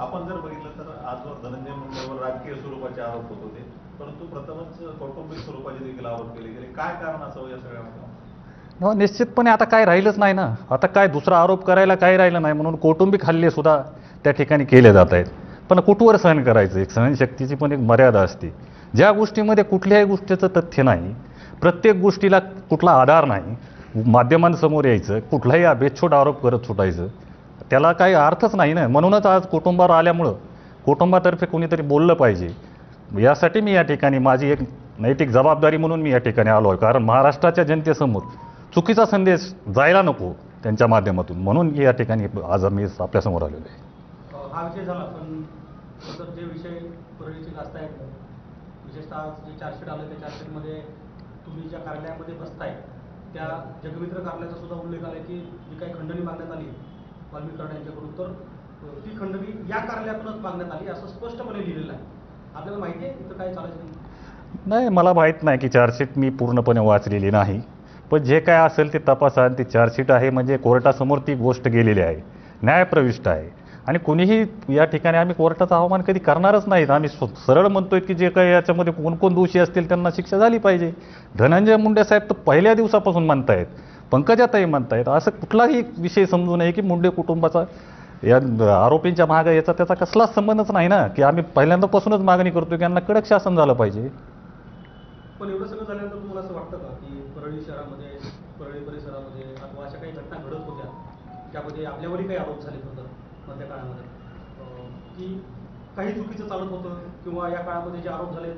आपण जर बघितलं तर आजवर धनंजय मुंडेवर राजकीय स्वरूपाचे आरोप होत होते, परंतु प्रथमच कौटुंबिक स्वरूपाचे देखील आरोप केले गेले. काय कारण असावं या सगळ्यामध्ये? हो, निश्चितपणे आता काय राहिलंच नाही ना. आता काय दुसरा आरोप करायला काही राहिलं नाही, म्हणून कौटुंबिक हल्ले सुद्धा त्या ठिकाणी केले जात आहेत. पण कुठवर सहन करायचं? एक सहनशक्तीची पण एक मर्यादा असते. ज्या गोष्टीमध्ये कुठल्याही गोष्टीचं तथ्य नाही, प्रत्येक गोष्टीला कुठला आधार नाही, माध्यमांसमोर यायचं, कुठलाही बेछूट आरोप करत सुटायचं, त्याला काही अर्थच नाही ना. म्हणूनच आज कुटुंबावर आल्यामुळं कुटुंबातर्फे कोणीतरी बोललं पाहिजे. यासाठी मी या ठिकाणी माझी एक नैतिक जबाबदारी म्हणून मी या ठिकाणी आलो आहे. कारण महाराष्ट्राच्या जनतेसमोर चुकीचा संदेश जायला नको त्यांच्या माध्यमातून, म्हणून या ठिकाणी आज मी आपल्यासमोर आलेलो आहे. हा विषय झाला, पण नंतर जे विषय परळीचे गाजत आहेत, विशेषतः जे चार्जशीट आलं त्या चार्जशीटमध्ये तुम्ही ज्या कार्यालयामध्ये बसताय त्या जगमित्र कार्यालयाचा सुद्धा उल्लेख आला की जी काही खंडणी मागण्यात आली वाल्मिक कराड यांच्याकडून, तर ती खंडणी या कार्यालयातूनच मागण्यात आली असं स्पष्टपणे लिहिलेलं आहे. आपल्याला माहिती आहे इथं काय चालायचं? नाही, मला माहीत नाही की चार्जशीट मी पूर्णपणे वाचलेली नाही. पण जे काय असेल ते तपासा. ती चार्जशीट आहे म्हणजे कोर्टासमोर ती गोष्ट गेलेली आहे, न्यायप्रविष्ट आहे. आणि कोणीही या ठिकाणी आम्ही कोर्टाचा अवमान कधी करणारच नाहीत. आम्ही सरळ म्हणतोय की जे काही याच्यामध्ये कोण कोण दोषी असतील त्यांना शिक्षा झाली पाहिजे. धनंजय मुंडे साहेब तर पहिल्या दिवसापासून म्हणतायत, पंकजाताई म्हणतायत, असं कुठलाही विषय समजू नये की मुंडे कुटुंबाचा या आरोपींच्या मागे याचा त्याचा कसलाच संबंधच नाही ना. की आम्ही पहिल्यांदापासूनच मागणी करतो की यांना कडक शासन झालं पाहिजे. पण एवढं सगळं झाल्यानंतर तुम्हाला असं वाटतं का की परळी शहरामध्ये, परळी परिसरामध्ये अथवा अशा काही घटना घडत होत्या त्यामध्ये आपल्यावरही काही आरोप झाले होते मध्य काळामध्ये, की काही चुकीचं चालत होतं किंवा या काळामध्ये जे आरोप झाले